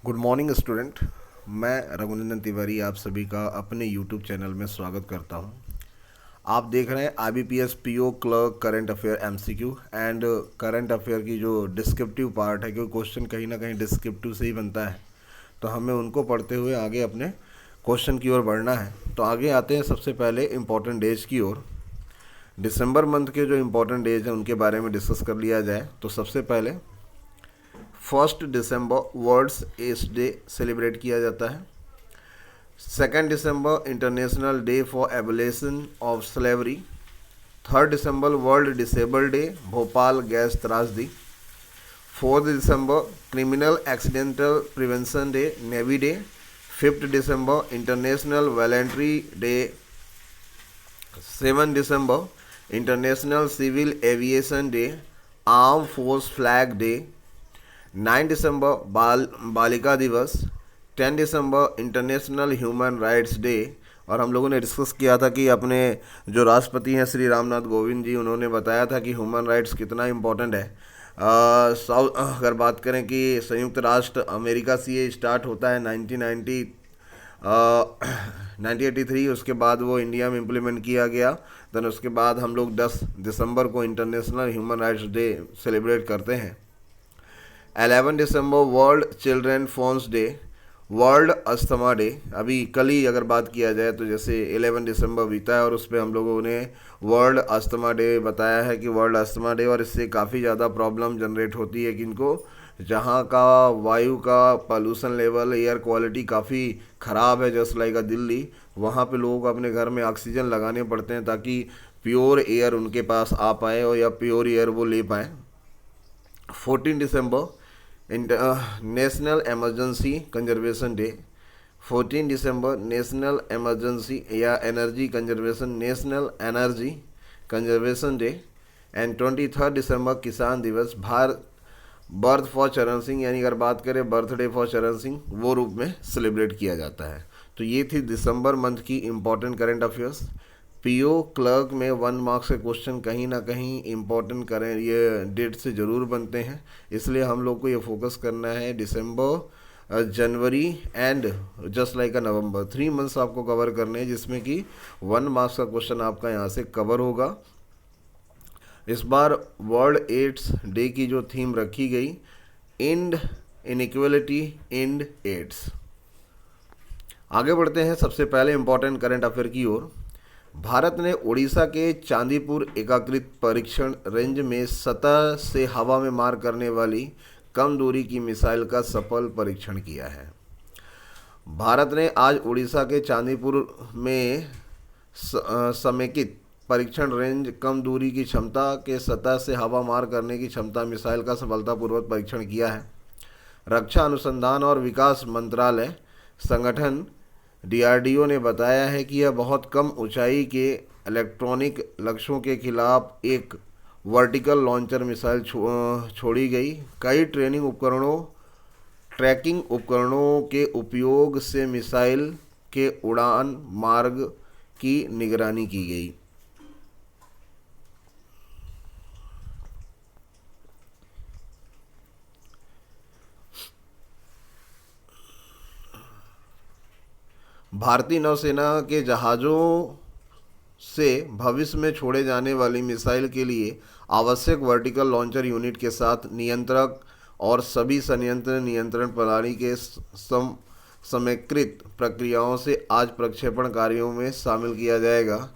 Good morning student. मैं रघुनंदन तिवारी आप सभी का अपने यूट्यूब चैनल में स्वागत करता हूं। आप देख रहे हैं IBPS PO clerk current affair MCQ and current affair की जो डिस्क्रिप्टिव पार्ट है, क्योंकि क्वेश्चन कहीं ना कहीं डिस्क्रिप्टिव से ही बनता है, तो हमें उनको पढ़ते हुए आगे अपने क्वेश्चन की ओर बढ़ना है। तो आगे आते हैं सबसे पहले इम्पोर्टेंट डेज की ओर। दिसंबर मंथ के जो इम्पोर्टेंट डेज हैं उनके बारे में डिस्कस कर लिया जाए। तो सबसे पहले 1 दिसंबर वर्ल्ड्स एड्स डे सेलिब्रेट किया जाता है। 2 दिसंबर international day for abolition of slavery. 3 दिसंबर world disable day, Bhopal gas त्रासदी। 4 दिसंबर criminal accidental prevention day, navy day. 5 दिसंबर इंटरनेशनल वॉलेंट्री डे। 7 दिसंबर international civil aviation day, arm force flag day. 9 दिसंबर बालिका दिवस। 10 दिसंबर इंटरनेशनल ह्यूमन राइट्स डे। और हम लोगों ने डिस्कस किया था कि अपने जो राष्ट्रपति हैं श्री रामनाथ कोविंद जी, उन्होंने बताया था कि ह्यूमन राइट्स कितना इम्पोर्टेंट है। अगर बात करें कि संयुक्त राष्ट्र अमेरिका से ये स्टार्ट होता है 1983, उसके बाद वो इंडिया में इम्प्लीमेंट किया गया। देन उसके बाद हम लोग 10 दिसंबर को international human rights day celebrate करते हैं। 11 दिसंबर world children phones day, world asthma day. अभी कल ही अगर बात किया जाए तो जैसे 11 दिसंबर बीता है और उस पर हम लोगों ने वर्ल्ड अस्थमा डे बताया है कि वर्ल्ड अस्थमा डे, और इससे काफ़ी ज़्यादा प्रॉब्लम जनरेट होती है कि इनको जहाँ का वायु का पॉल्यूशन लेवल, एयर क्वालिटी काफ़ी ख़राब है, जस्ट लाइक दिल्ली, वहाँ पे लोगों को अपने घर में ऑक्सीजन लगाने पड़ते हैं ताकि प्योर एयर उनके पास आ पाए और या प्योर एयर वो ले पाएँ। 14 दिसंबर नेशनल एमरजेंसी कंजर्वेशन डे। 14 दिसंबर नेशनल एमरजेंसी या energy conservation, national energy conservation day. And 23 दिसंबर किसान दिवस, भारत बर्थ फॉर चरण सिंह, यानी अगर बात करें बर्थडे फॉर चरण सिंह, वो रूप में सेलिब्रेट किया जाता है। तो ये थी दिसंबर मंथ की important current affairs. PO clerk में 1 मार्क्स के क्वेश्चन कहीं ना कहीं इम्पोर्टेंट करें ये डेट से ज़रूर बनते हैं, इसलिए हम लोग को ये फोकस करना है दिसंबर, जनवरी एंड जस्ट लाइक नवंबर, 3 मंथ्स आपको कवर करने हैं, जिसमें कि 1 मार्क्स का क्वेश्चन आपका यहाँ से कवर होगा। इस बार वर्ल्ड एड्स डे की जो थीम रखी गई, एंड इनइक्वलिटी एंड एड्स। आगे बढ़ते हैं सबसे पहले इम्पोर्टेंट करंट अफेयर की ओर। भारत ने उड़ीसा के चांदीपुर एकीकृत परीक्षण रेंज में सतह से हवा में मार करने वाली कम दूरी की मिसाइल का सफल परीक्षण किया है। भारत ने आज उड़ीसा के चांदीपुर में समेकित परीक्षण रेंज कम दूरी की क्षमता के सतह से हवा मार करने की क्षमता मिसाइल का सफलतापूर्वक परीक्षण किया है। रक्षा अनुसंधान और विकास मंत्रालय संगठन DRDO ने बताया है कि यह बहुत कम ऊंचाई के इलेक्ट्रॉनिक लक्ष्यों के खिलाफ एक वर्टिकल लॉन्चर मिसाइल छोड़ी गई। कई ट्रैकिंग उपकरणों के उपयोग से मिसाइल के उड़ान मार्ग की निगरानी की गई। भारतीय नौसेना के जहाज़ों से भविष्य में छोड़े जाने वाली मिसाइल के लिए आवश्यक वर्टिकल लॉन्चर यूनिट के साथ नियंत्रक और सभी संयंत्र नियंत्रण प्रणाली के समेकित प्रक्रियाओं से आज प्रक्षेपण कार्यों में शामिल किया जाएगा।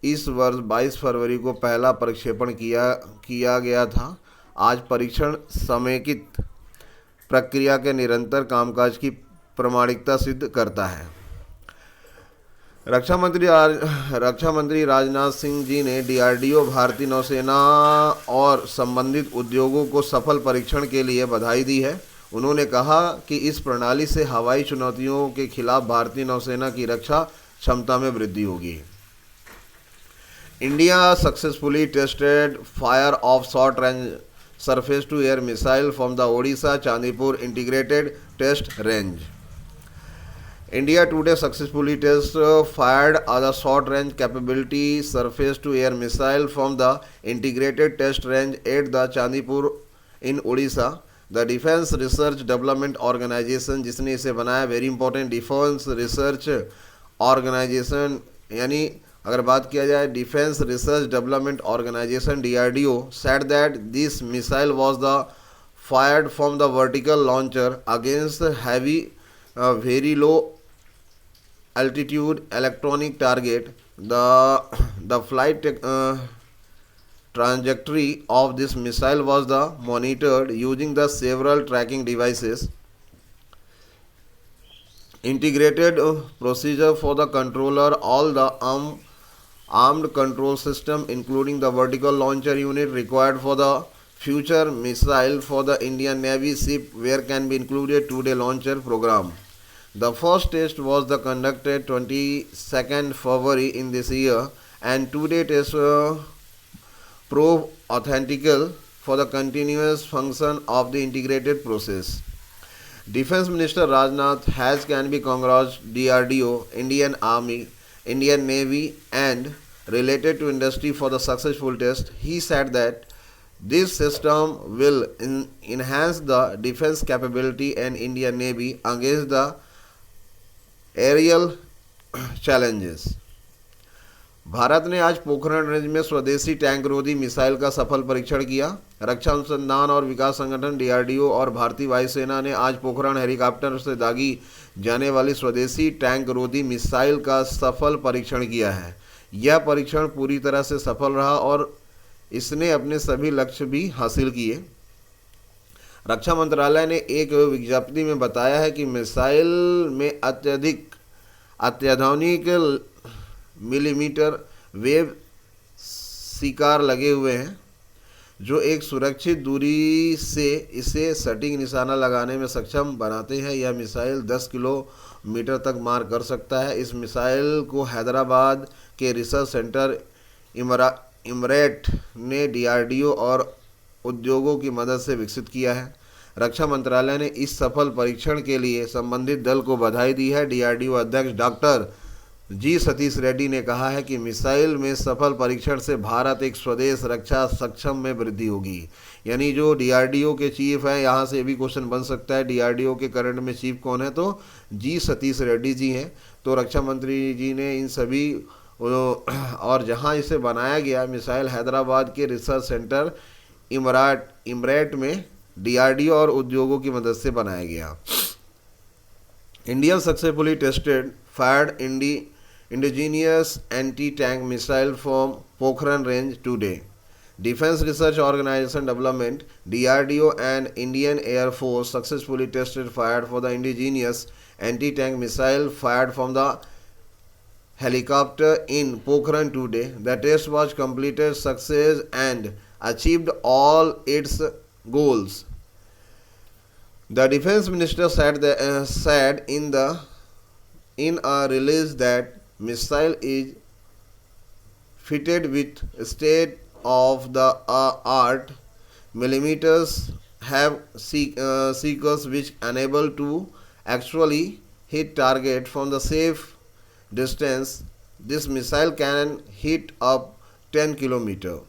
इस वर्ष 22 फरवरी को पहला प्रक्षेपण किया गया था। आज परीक्षण समेकित प्रक्रिया के निरंतर कामकाज की प्रामाणिकता सिद्ध करता है। रक्षा मंत्री राजनाथ सिंह जी ने DRDO, भारतीय नौसेना और संबंधित उद्योगों को सफल परीक्षण के लिए बधाई दी है। उन्होंने कहा कि इस प्रणाली से हवाई चुनौतियों के खिलाफ भारतीय नौसेना की रक्षा क्षमता में वृद्धि होगी। India successfully tested fire of short range surface to air missile from the Odisha Chandipur integrated test range. India today successfully fired a short-range capability surface-to-air missile from the integrated test range at the Chandipur in Odisha. The defence research development organisation, जिसने इसे बनाया, very important, defence research organisation, यानी अगर बात किया जाए defence research development organisation DRDO, said that this missile was the fired from the vertical launcher against heavy very low altitude electronic target. The flight trajectory of this missile was the monitored using the several tracking devices, integrated procedure for the controller, all the armed control system including the vertical launcher unit required for the future missile for the Indian Navy ship where can be included two-day launcher program. The first test was the conducted 22nd February in this year, and two-day test prove authentical for the continuous function of the integrated process. Defense Minister Rajnath has can be congratulated DRDO, Indian Army, Indian Navy and related to industry for the successful test. He said that this system will enhance the defense capability and Indian Navy against the aerial challenges. Bharat ने आज Pokhran range में स्वदेशी tank रोधी missile का सफल परीक्षण किया। रक्षा अनुसंधान और विकास संगठन DRDO और भारतीय वायुसेना ने आज पोखरण हेलीकॉप्टर से दागी जाने वाली स्वदेशी टैंक रोधी मिसाइल का सफल परीक्षण किया है। यह परीक्षण पूरी तरह से सफल रहा और इसने अपने सभी लक्ष्य भी हासिल किए। रक्षा मंत्रालय ने एक विज्ञप्ति में बताया है कि मिसाइल में अत्याधुनिक मिलीमीटर वेव शिकार लगे हुए हैं जो एक सुरक्षित दूरी से इसे सटीक निशाना लगाने में सक्षम बनाते हैं। यह मिसाइल 10 किलोमीटर तक मार कर सकता है। इस मिसाइल को हैदराबाद के रिसर्च सेंटर इमरेट ने DRDO और उद्योगों की मदद से विकसित किया है। रक्षा मंत्रालय ने इस सफल परीक्षण के लिए संबंधित दल को बधाई दी है। DRDO अध्यक्ष डॉक्टर G सतीश रेड्डी ने कहा है कि मिसाइल में सफल परीक्षण से भारत एक स्वदेश रक्षा सक्षम में वृद्धि होगी। यानी जो DRDO के चीफ हैं, यहाँ से भी क्वेश्चन बन सकता है DRDO के करंट में चीफ कौन है, तो G सतीश रेड्डी जी हैं। तो रक्षा मंत्री जी ने इन सभी और जहाँ इसे बनाया गया मिसाइल हैदराबाद के रिसर्च सेंटर इमरेट में DRDO और उद्योगों की मदद से बनाया गया। India successfully tested fired indigenous anti-tank missile from Pokhran range today. Defense Research Organization Development DRDO and Indian Air Force successfully tested fired for the indigenous anti-tank missile fired from the helicopter in Pokhran today. The test was completed success and achieved all its goals. The Defense Minister said in a release that missile is fitted with state-of-the-art millimeters have seekers which enable to actually hit target from the safe distance. This missile can hit up 10 km.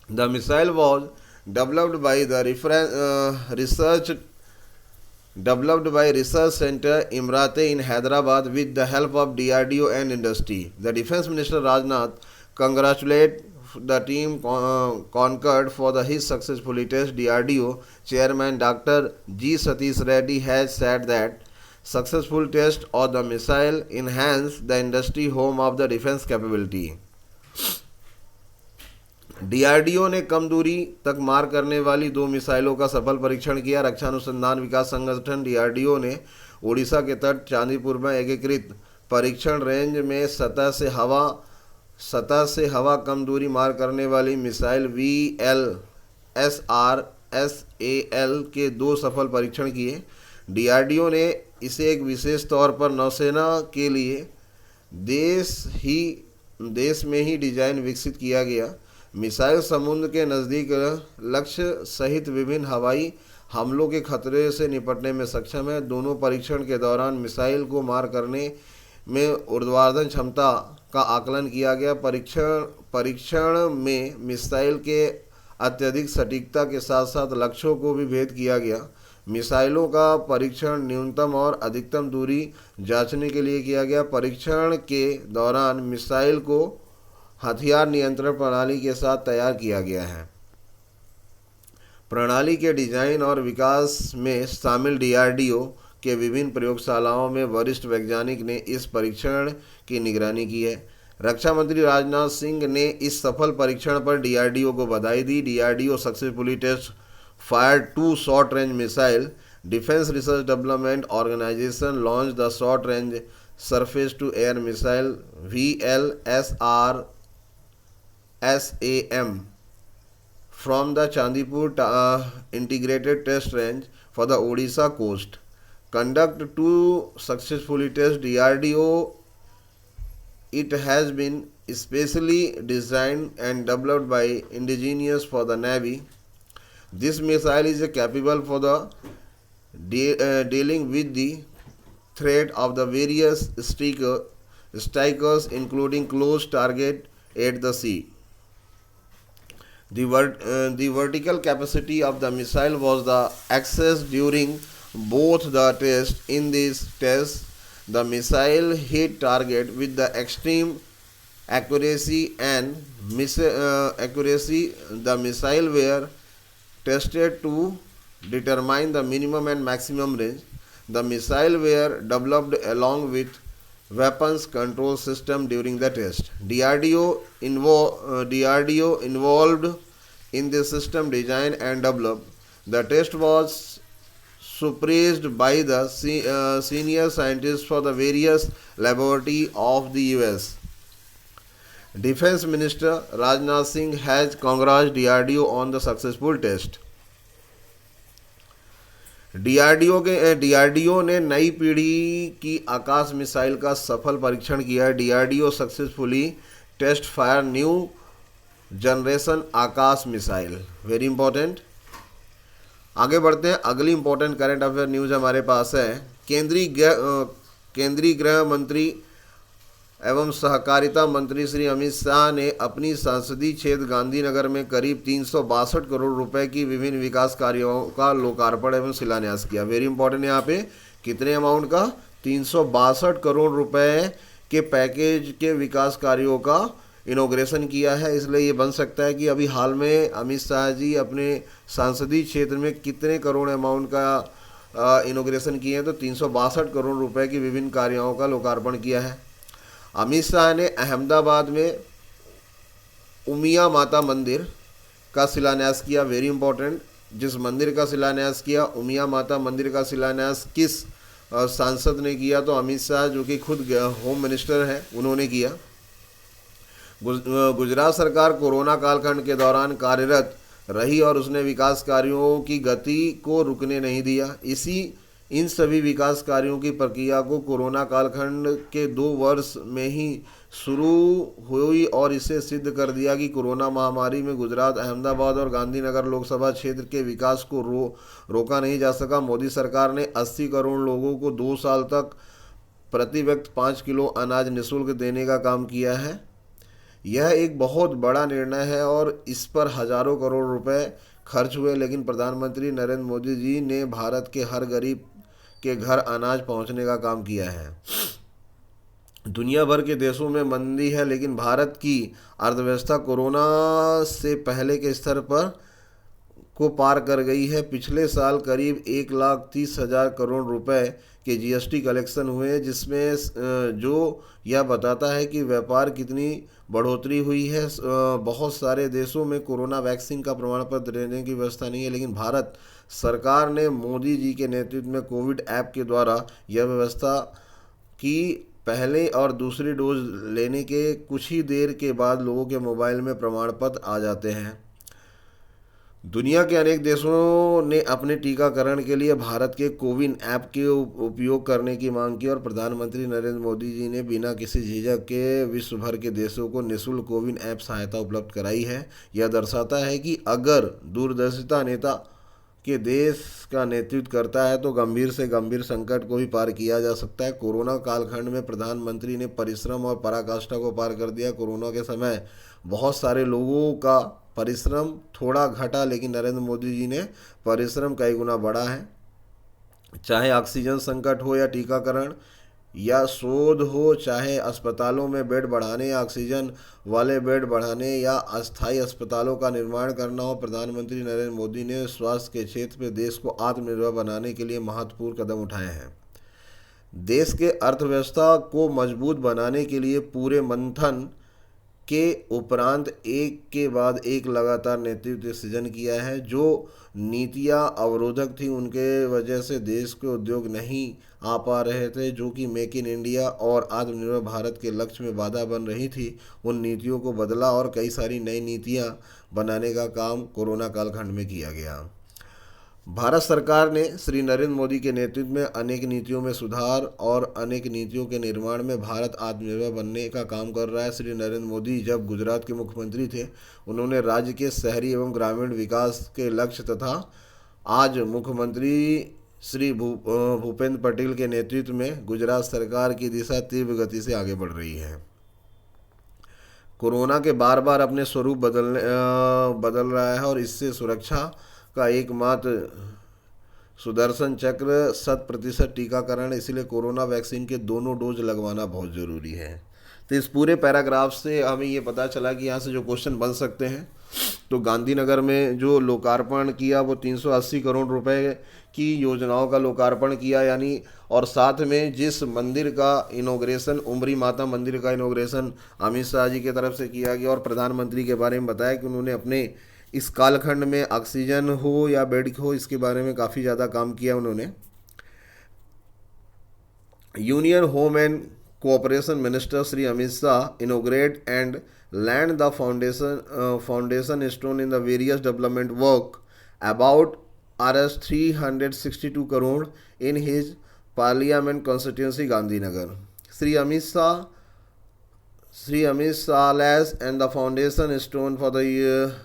The missile was developed by the Research Center Imrate in Hyderabad with the help of DRDO and industry. The Defense Minister Rajnath congratulated the team conquered for his successful test. DRDO Chairman Dr. G Satish Reddy has said that successful test of the missile enhanced the industry home of the defense capability. DRDO ने कम दूरी तक मार करने वाली 2 मिसाइलों का सफल परीक्षण किया। रक्षा अनुसंधान विकास संगठन DRDO ने ओडिशा के तट चांदीपुर में एकीकृत परीक्षण रेंज में सतह से हवा कम दूरी मार करने वाली मिसाइल VLSRSAL के 2 सफल परीक्षण किए। DRDO ने इसे एक विशेष तौर पर नौसेना के लिए देश में ही डिजाइन विकसित किया गया। मिसाइल समुद्र के नज़दीक लक्ष्य सहित विभिन्न हवाई हमलों के खतरे से निपटने में सक्षम है। दोनों परीक्षण के दौरान मिसाइल को मार करने में ऊर्ध्वाधर क्षमता का आकलन किया गया। परीक्षण में मिसाइल के अत्यधिक सटीकता के साथ साथ लक्ष्यों को भी भेद किया गया। मिसाइलों का परीक्षण न्यूनतम और अधिकतम दूरी जांचने के लिए किया गया। परीक्षण के दौरान मिसाइल को हथियार नियंत्रण प्रणाली के साथ तैयार किया गया है। प्रणाली के डिजाइन और विकास में शामिल डीआरडीओ के विभिन्न प्रयोगशालाओं में वरिष्ठ वैज्ञानिक ने इस परीक्षण की निगरानी की है। रक्षा मंत्री राजनाथ सिंह ने इस सफल परीक्षण पर डीआरडीओ को बधाई दी। DRDO successfully test fire 2 short range missile. Defence research development organisation launch the short range surface to air missile VLSR SAM from the Chandipur integrated test range for the Odisha coast. Conduct to successfully test DRDO. It has been specially designed and developed by indigenous for the Navy. This missile is capable for the dealing with the threat of the various strikers including close target at the sea. The vertical capacity of the missile was the access during both the tests. In this test, the missile hit target with the extreme accuracy and accuracy. The missile were tested to determine the minimum and maximum range. The missile were developed along with weapons control system during the test. DRDO involved in the system design and develop. The test was supervised by the senior scientists for the various laboratories of the US. Defense Minister Rajnath Singh has congratulated DRDO on the successful test. DRDO ने नई पीढ़ी की आकाश missile का सफल परीक्षण किया। DRDO successfully test fire new generation Akash missile. Very important. आगे बढ़ते हैं। अगली इंपॉर्टेंट करंट अफेयर न्यूज हमारे पास है। केंद्रीय गृह मंत्री एवं सहकारिता मंत्री श्री अमित शाह ने अपनी संसदीय क्षेत्र गांधीनगर में करीब 362 करोड़ रुपए की विभिन्न विकास कार्यों का लोकार्पण एवं शिलान्यास किया। Very important. यहाँ पे कितने अमाउंट का? 362 करोड़ रुपए के पैकेज के विकास कार्यों का इनॉग्रेशन किया है। इसलिए ये बन सकता है कि अभी हाल में अमित शाह जी अपने संसदीय क्षेत्र में कितने करोड़ अमाउंट का इनॉग्रेशन किए हैं, तो 362 करोड़ रुपए की विभिन्न कार्यों का लोकार्पण किया है। अमित शाह ने अहमदाबाद में उमिया माता मंदिर का शिलान्यास किया। Very important. जिस मंदिर का शिलान्यास किया, उमिया माता मंदिर का शिलान्यास किस सांसद ने किया? तो अमित शाह, जो कि खुद होम मिनिस्टर हैं, उन्होंने किया। गुजरात सरकार कोरोना कालखंड के दौरान कार्यरत रही और उसने विकास कार्यों की गति को रुकने नहीं दिया। इन सभी विकास कार्यों की प्रक्रिया को कोरोना कालखंड के 2 वर्ष में ही शुरू हुई और इसे सिद्ध कर दिया कि कोरोना महामारी में गुजरात, अहमदाबाद और गांधीनगर लोकसभा क्षेत्र के विकास को रोका नहीं जा सका। मोदी सरकार ने 80 करोड़ लोगों को 2 साल तक प्रति व्यक्ति 5 किलो अनाज निःशुल्क देने का काम किया है। यह एक बहुत बड़ा निर्णय है और इस पर हजारों करोड़ रुपए खर्च हुए, लेकिन प्रधानमंत्री नरेंद्र मोदी जी ने भारत के हर गरीब के घर अनाज पहुंचने का काम किया है। दुनिया भर के देशों में मंदी है, लेकिन भारत की अर्थव्यवस्था कोरोना से पहले के स्तर पर को पार कर गई है। पिछले साल करीब 1,30,000 करोड़ रुपए के जीएसटी कलेक्शन हुए, जिसमें जो यह बताता है कि व्यापार कितनी बढ़ोतरी हुई है। बहुत सारे देशों में कोरोना वैक्सीन का प्रमाण पत्र देने की व्यवस्था नहीं है, लेकिन भारत सरकार ने मोदी जी के नेतृत्व में कोविड ऐप के द्वारा यह व्यवस्था की। पहले और दूसरी डोज लेने के कुछ ही देर के बाद लोगों के मोबाइल में प्रमाण पत्र आ जाते हैं। दुनिया के अनेक देशों ने अपने टीकाकरण के लिए भारत के कोविन ऐप के उपयोग करने की मांग की और प्रधानमंत्री नरेंद्र मोदी जी ने बिना किसी झिझक के विश्व भर के देशों को निःशुल्क कोविन ऐप सहायता उपलब्ध कराई है। यह दर्शाता है कि अगर दूरदर्शिता नेता के देश का नेतृत्व करता है तो गंभीर से गंभीर संकट को भी पार किया जा सकता है। कोरोना कालखंड में प्रधानमंत्री ने परिश्रम और पराकाष्ठा को पार कर दिया। कोरोना के समय बहुत सारे लोगों का परिश्रम थोड़ा घटा, लेकिन नरेंद्र मोदी जी ने परिश्रम कई गुना बढ़ा है। चाहे ऑक्सीजन संकट हो या टीकाकरण या शोध हो, चाहे अस्पतालों में बेड बढ़ाने या ऑक्सीजन वाले बेड बढ़ाने या अस्थायी अस्पतालों का निर्माण करना हो, प्रधानमंत्री नरेंद्र मोदी ने स्वास्थ्य के क्षेत्र में देश को आत्मनिर्भर बनाने के लिए महत्वपूर्ण कदम उठाए हैं। देश के अर्थव्यवस्था को मजबूत बनाने के लिए पूरे मंथन के उपरांत एक के बाद एक लगातार नेतृत्व सृजन किया है। जो नीतियां अवरोधक थी उनके वजह से देश के उद्योग नहीं आ पा रहे थे, जो कि मेक इन इंडिया और आत्मनिर्भर भारत के लक्ष्य में बाधा बन रही थी, उन नीतियों को बदला और कई सारी नई नीतियां बनाने का काम कोरोना कालखंड में किया गया। भारत सरकार ने श्री नरेंद्र मोदी के नेतृत्व में अनेक नीतियों में सुधार और अनेक नीतियों के निर्माण में भारत आत्मनिर्भर बनने का काम कर रहा है। श्री नरेंद्र मोदी जब गुजरात के मुख्यमंत्री थे, उन्होंने राज्य के शहरी एवं ग्रामीण विकास के लक्ष्य तथा आज मुख्यमंत्री श्री भूपेंद्र पटेल के नेतृत्व में गुजरात सरकार की दिशा तीव्र गति से आगे बढ़ रही है। कोरोना के बार बार अपने स्वरूप बदल रहा है और इससे सुरक्षा का एकमात्र सुदर्शन चक्र 100% टीकाकरण, इसलिए कोरोना वैक्सीन के दोनों डोज लगवाना बहुत ज़रूरी है। तो इस पूरे पैराग्राफ से हमें ये पता चला कि यहाँ से जो क्वेश्चन बन सकते हैं, तो गांधीनगर में जो लोकार्पण किया वो 380 करोड़ रुपए की योजनाओं का लोकार्पण किया, यानी, और साथ में जिस मंदिर का इनॉग्रेशन, उमरी माता मंदिर का इनॉग्रेशन अमित शाह जी की तरफ से किया गया और प्रधानमंत्री के बारे में बताया कि उन्होंने अपने इस कालखंड में ऑक्सीजन हो या बेड हो, इसके बारे में काफ़ी ज़्यादा काम किया उन्होंने। Union home and cooperation minister Shri Amit Shah इनोग्रेट and land the foundation stone in the various development work about Rs 362 crore in his parliament constituency Gandhinagar. Sri Amit Shah and the foundation stone for the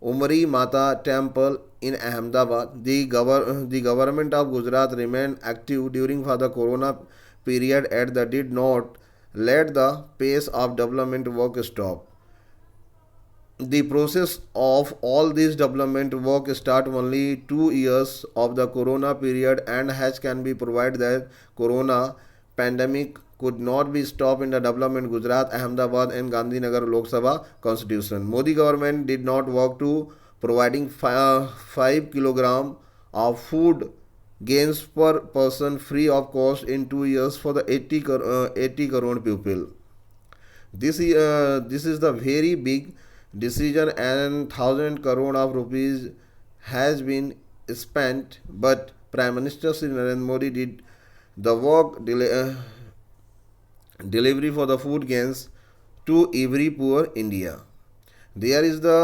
Umari Mata temple in Ahmedabad. The government of Gujarat remained active during the corona period and that did not let the pace of development work stop. The process of all this development work start only 2 years of the corona period and has can be provided that corona pandemic could not be stopped in the development Gujarat, Ahmedabad and Gandhinagar Lok Sabha constitution. Modi government did not work to providing 5 kilogram of food gains per person free of cost in 2 years for the 80 crore people. This is the very big decision and 1,000 crore of rupees has been spent, but Prime Minister Sri Narendra Modi did the work delivery for the food gains to every poor India. There is the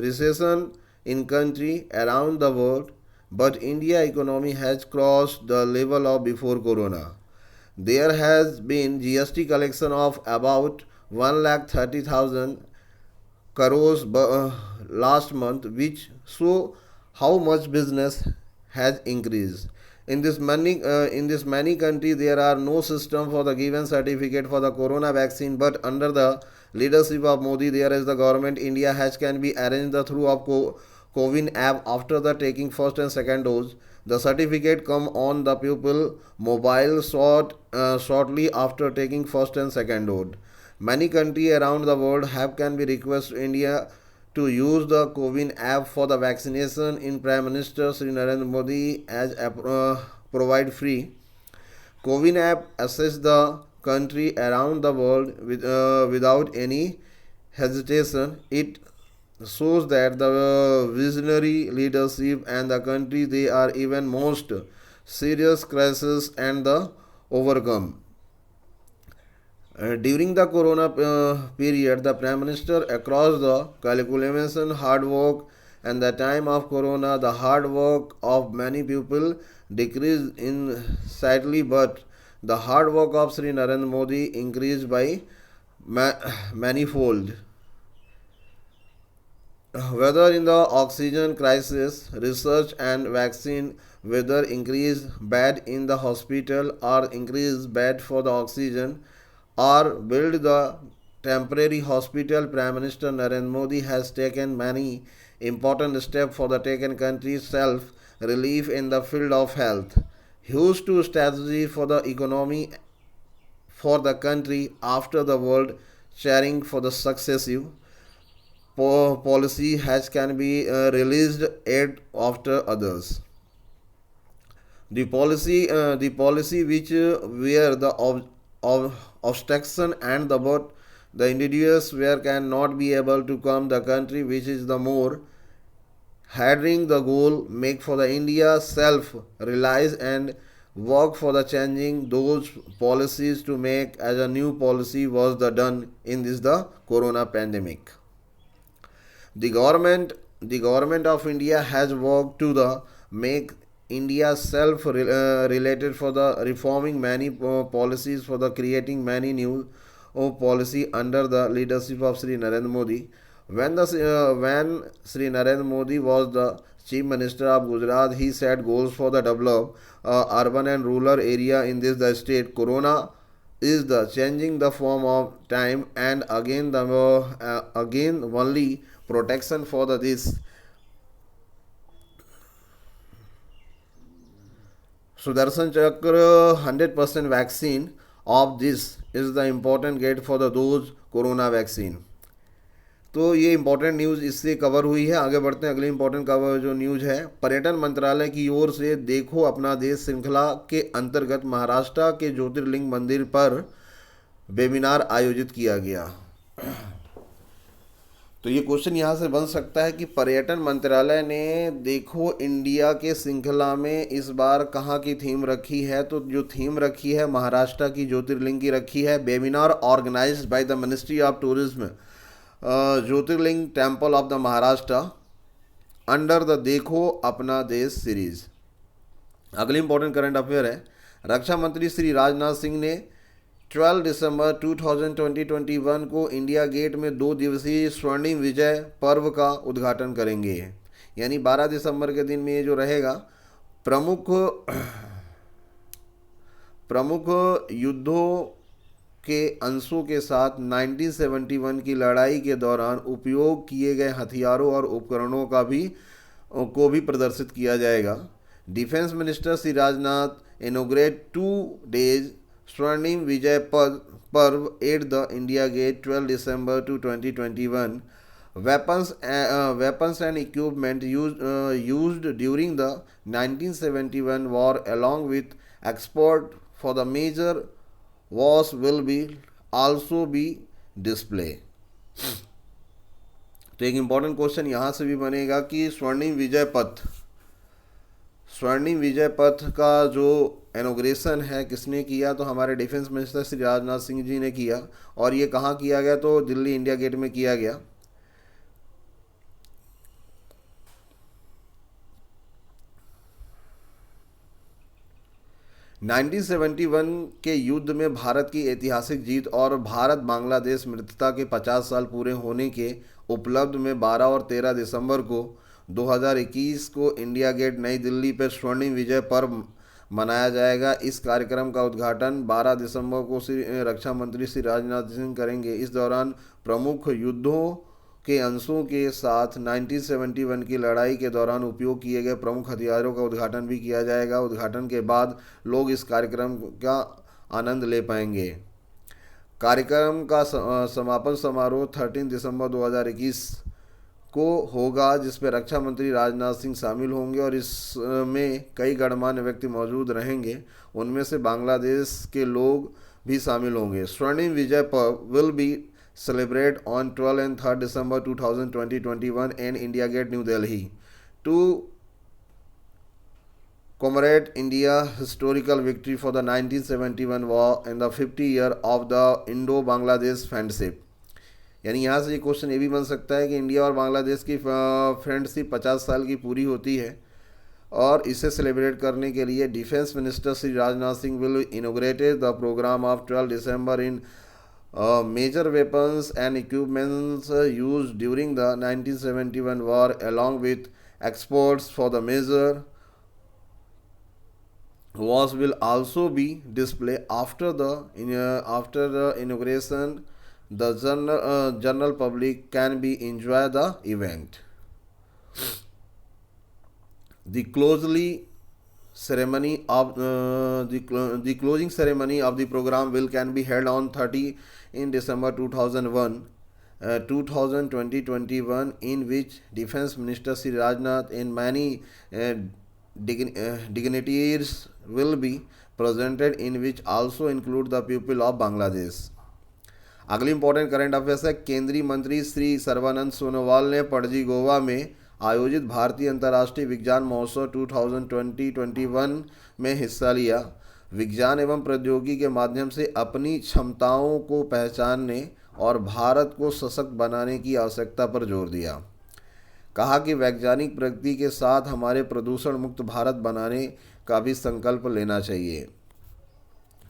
recession in country around the world, but India economy has crossed the level of before corona. There has been GST collection of about 1,30,000 crores last month, which show how much business has increased. In this many countries, there are no system for the given certificate for the corona vaccine, but under the leadership of Modi, there is the government India has can be arranged the through of CoWIN app after the taking first and second dose. The certificate come on the pupil mobile shortly after taking first and second dose. Many countries around the world have can be request India to use the CoWIN app for the vaccination. In Prime Minister Sri Narendra Modi as provide free CoWIN app assess the country around the world without any hesitation. It shows that the visionary leadership and the country they are even most serious crisis and the overcome. During the corona period, the Prime Minister across the calculation hard work and the time of corona, the hard work of many people decreased in slightly, but the hard work of Sri Narendra Modi increased by manifold. whether in the oxygen crisis, research and vaccine, whether increase bed in the hospital or increase bed for the oxygen, or build the temporary hospital, Prime Minister Narendra Modi has taken many important steps for the taken country's self relief in the field of health. Huge to strategy for the economy for the country after the world sharing for the successive policy has can be released aid after others. The policy which where the obstruction and the but the individuals where cannot be able to come the country which is the more having the goal make for the India self realize and work for the changing those policies to make as a new policy was the done in this the corona pandemic. The government of India has worked to the make India self related for the reforming many policies for the creating many new policy under the leadership of Sri Narendra Modi. When Sri Narendra Modi was the Chief Minister of Gujarat, he set goals for the develop urban and rural area in this the state. Corona is the changing the form of time and again the again only protection for the this Sudarshan Chakra 100% vaccine of this is the important gate for the dose corona vaccine. तो ये important news इससे cover हुई है. आगे बढ़ते हैं. अगली important cover जो न्यूज़ है, पर्यटन मंत्रालय की ओर से देखो अपना देश श्रृंखला के अंतर्गत महाराष्ट्र के ज्योतिर्लिंग मंदिर पर वेबिनार आयोजित किया गया. तो ये क्वेश्चन यहाँ से बन सकता है कि पर्यटन मंत्रालय ने देखो इंडिया के श्रृंखला में इस बार कहाँ की थीम रखी है. तो जो थीम रखी है महाराष्ट्र की ज्योतिर्लिंग की रखी है. Webinar organised by the ministry of tourism Jyotirlinga temple of the Maharashtra under the देखो अपना देश सीरीज. अगली इंपॉर्टेंट करंट अफेयर है. रक्षा मंत्री श्री राजनाथ सिंह ने 12 दिसंबर 2021 को इंडिया गेट में 2 दिवसीय स्वर्णिम विजय पर्व का उद्घाटन करेंगे. यानी 12 दिसंबर के दिन में ये जो रहेगा प्रमुख युद्धों के अंशों के साथ 1971 की लड़ाई के दौरान उपयोग किए गए हथियारों और उपकरणों को भी प्रदर्शित किया जाएगा. Defence minister Shri Rajnath inaugurate 2 days Swarnim Vijay Parv at the India Gate 12 December 2021. Weapons and equipment used during the 1971 war along with export for the major wars will be also be display. तो एक इम्पॉर्टेंट क्वेश्चन यहाँ से भी बनेगा कि स्वर्णिम विजय पथ का जो इनॉग्रेशन है किसने किया. तो हमारे डिफेंस मिनिस्टर श्री राजनाथ सिंह जी ने किया. और ये कहाँ किया गया, तो दिल्ली इंडिया गेट में किया गया. (1971) के युद्ध में भारत की ऐतिहासिक जीत और भारत बांग्लादेश मित्रता के 50 साल पूरे होने के उपलब्ध में 12 और 13 दिसंबर को 2021 को इंडिया गेट नई दिल्ली पर स्वर्णिम विजय पर्व मनाया जाएगा. इस कार्यक्रम का उद्घाटन 12 दिसंबर को रक्षा मंत्री श्री राजनाथ सिंह करेंगे. इस दौरान प्रमुख युद्धों के अंशों के साथ 1971 की लड़ाई के दौरान उपयोग किए गए प्रमुख हथियारों का उद्घाटन भी किया जाएगा. उद्घाटन के बाद लोग इस कार्यक्रम का आनंद ले पाएंगे. कार्यक्रम का समापन समारोह 13 दिसंबर 2021 को होगा, जिसमें रक्षा मंत्री राजनाथ सिंह शामिल होंगे और इसमें कई गणमान्य व्यक्ति मौजूद रहेंगे. उनमें से बांग्लादेश के लोग भी शामिल होंगे. स्वर्णिम विजय पर्व will be celebrate on 12 and 3 December 2021 in India Gate, New Delhi to commemorate India's historical victory for the 1971 war and the 50 year of the Indo-Bangladesh friendship. यानी यहाँ से ये क्वेश्चन ये भी बन सकता है कि इंडिया और बांग्लादेश की फ्रेंडशिप 50 साल की पूरी होती है और इसे सेलिब्रेट करने के लिए defence minister Shri Rajnath Singh will inaugurated the programme of 12 December in Major weapons and equipments used during the 1971 war, along with exports for the major wars, will also be displayed after the inauguration. The general public can be enjoy the event. The closely ceremony of the closing ceremony of the program will can be held on 30 in December 2001 2021, in which Defense Minister Sri Rajnath and many uh, dignitaries will be presented, in which also include the people of Bangladesh. अगली important current affairs है। केंद्रीय मंत्री श्री सर्बानंद सोनोवाल ने पणजी गोवा में आयोजित भारतीय अंतर्राष्ट्रीय विज्ञान महोत्सव 2020-21 में हिस्सा लिया। विज्ञान एवं प्रौद्योगिकी के माध्यम से अपनी क्षमताओं को पहचानने और भारत को सशक्त बनाने की आवश्यकता पर जोर दिया। कहा कि वैज्ञानिक प्रगति के साथ हमारे प्रदूषण मुक्त भारत बनाने का भी संकल्प लेना चाहिए।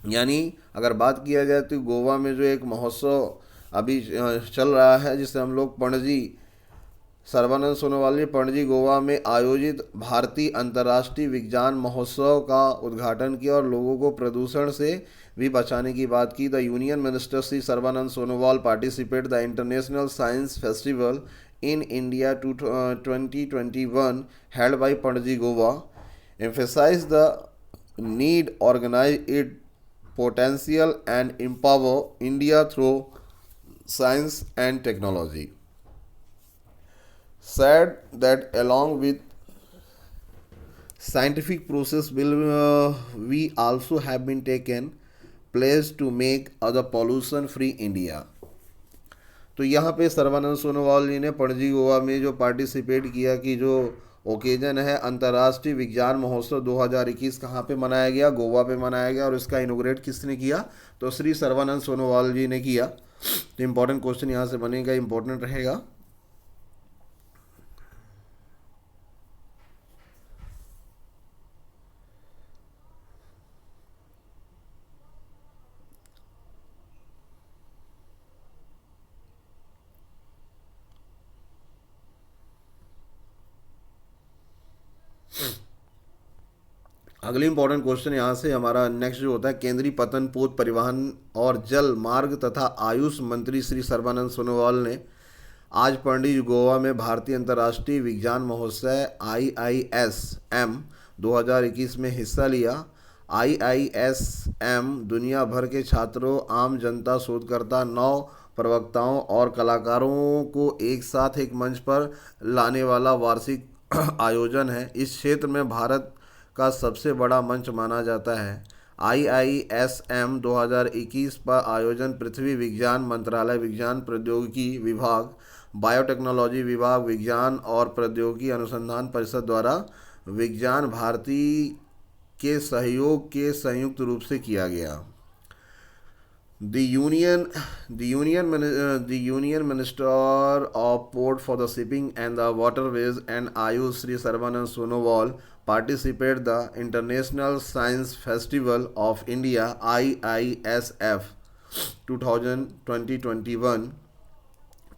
यानी अगर बात किया जाए तो गोवा में जो एक महोत्सव अभी चल रहा है, जिसे हम लोग पणजी, सर्बानंद सोनोवाल ने पणजी गोवा में आयोजित भारतीय अंतर्राष्ट्रीय विज्ञान महोत्सव का उद्घाटन किया और लोगों को प्रदूषण से भी बचाने की बात की। The union minister Shri Sarbananda Sonowal participate the international science festival in India 2021 held by Panaji Goa, emphasize the need organize it potential and empower India through science and technology. Said that along with scientific process will we also have been taken place to make other pollution free India. तो यहाँ पे सर्बानंद सोनोवाल जी ने पणजी गोवा में जो participate किया कि जो occasion है अंतर्राष्ट्रीय विज्ञान महोत्सव 2021 कहाँ पे मनाया गया, गोवा पे मनाया गया, और इसका इनोग्रेट किसने किया, तो श्री सर्बानंद सोनोवाल जी ने किया। तो इम्पोर्टेंट क्वेश्चन यहाँ से बनेगा, इम्पोर्टेंट रहेगा। अगली इंपॉर्टेंट क्वेश्चन यहाँ से हमारा नेक्स्ट जो होता है, केंद्रीय पतन पोत परिवहन और जल मार्ग तथा आयुष मंत्री श्री सर्बानंद सोनोवाल ने आज पणजी गोवा में भारतीय अंतर्राष्ट्रीय विज्ञान महोत्सव IISM 2021 में हिस्सा लिया। IISM दुनिया भर के छात्रों, आम जनता, शोधकर्ता, नौ प्रवक्ताओं और कलाकारों को एक साथ एक मंच पर लाने वाला वार्षिक आयोजन है। इस क्षेत्र में भारत का सबसे बड़ा मंच माना जाता है। IISM 2021 पर आयोजन पृथ्वी विज्ञान मंत्रालय, विज्ञान प्रौद्योगिकी विभाग, बायोटेक्नोलॉजी विभाग, विज्ञान और प्रौद्योगिकी अनुसंधान परिषद द्वारा विज्ञान भारती के सहयोग के संयुक्त रूप से किया गया। The Union Minister of Port for the Shipping and the Waterways and Ayush Sri Sarvanand Sonowal participate the International Science Festival of India IISF 2020-21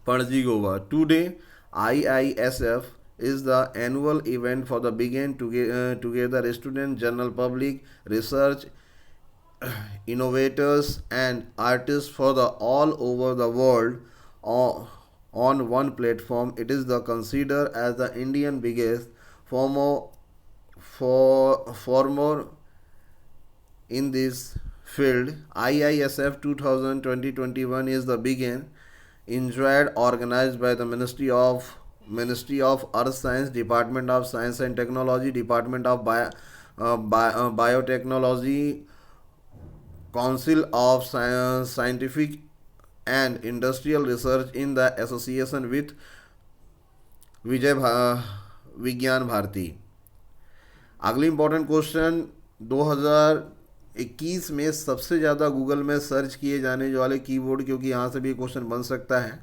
Panaji Goa. Today, IISF is the annual event for the begin together student, general public, research innovators and artists for the all over the world on one platform. It is the considered as the Indian biggest former in this field. IISF 2020-21 is the begin enjoyed organized by the Ministry of Earth Science, Department of Science and Technology, Department of Biotechnology, Council of Scientific and Industrial Research in the association with विज्ञान भारती। अगली important question, 2021 में सबसे ज़्यादा Google में search किए जाने वाले keyword, क्योंकि यहाँ से भी क्वेश्चन बन सकता है,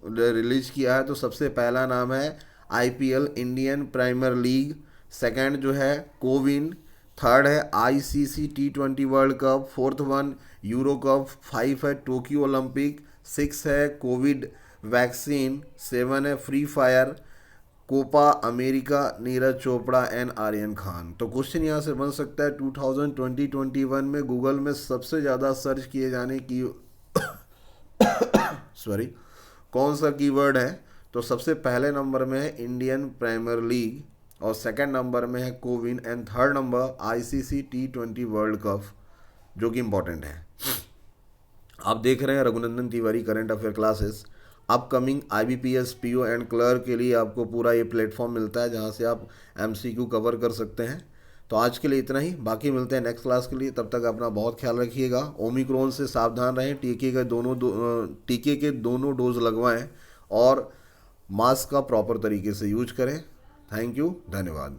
रिलीज किया है। तो सबसे पहला नाम है IPL, Indian Premier League. Second जो है कोविन, थर्ड है ICC T20 world cup, fourth one euro cup, 5 है टोक्यो ओलंपिक, 6 है कोविड वैक्सीन, 7 है Free Fire, Copa America, Neeraj Chopra and Aryan Khan. तो क्वेश्चन यहाँ से बन सकता है 2020-21 में गूगल में सबसे ज़्यादा सर्च किए जाने की सॉरी कौन सा कीवर्ड है? तो सबसे पहले नंबर में है इंडियन प्रीमियर लीग और सेकंड नंबर में है CoWIN and third number ICC T20 world cup, जो कि इम्पोर्टेंट है। आप देख रहे हैं Raghunandan Tiwari current affair classes. Upcoming IBPS PO and clerk के लिए आपको पूरा ये प्लेटफॉर्म मिलता है जहाँ से आप MCQ कवर कर सकते हैं। तो आज के लिए इतना ही, बाकी मिलते हैं नेक्स्ट क्लास के लिए। तब तक अपना बहुत ख्याल रखिएगा। ओमिक्रॉन से सावधान रहें, टीके के दोनों डोज लगवाएं और मास्क का प्रॉपर तरीके से यूज करें। थैंक यू, धन्यवाद।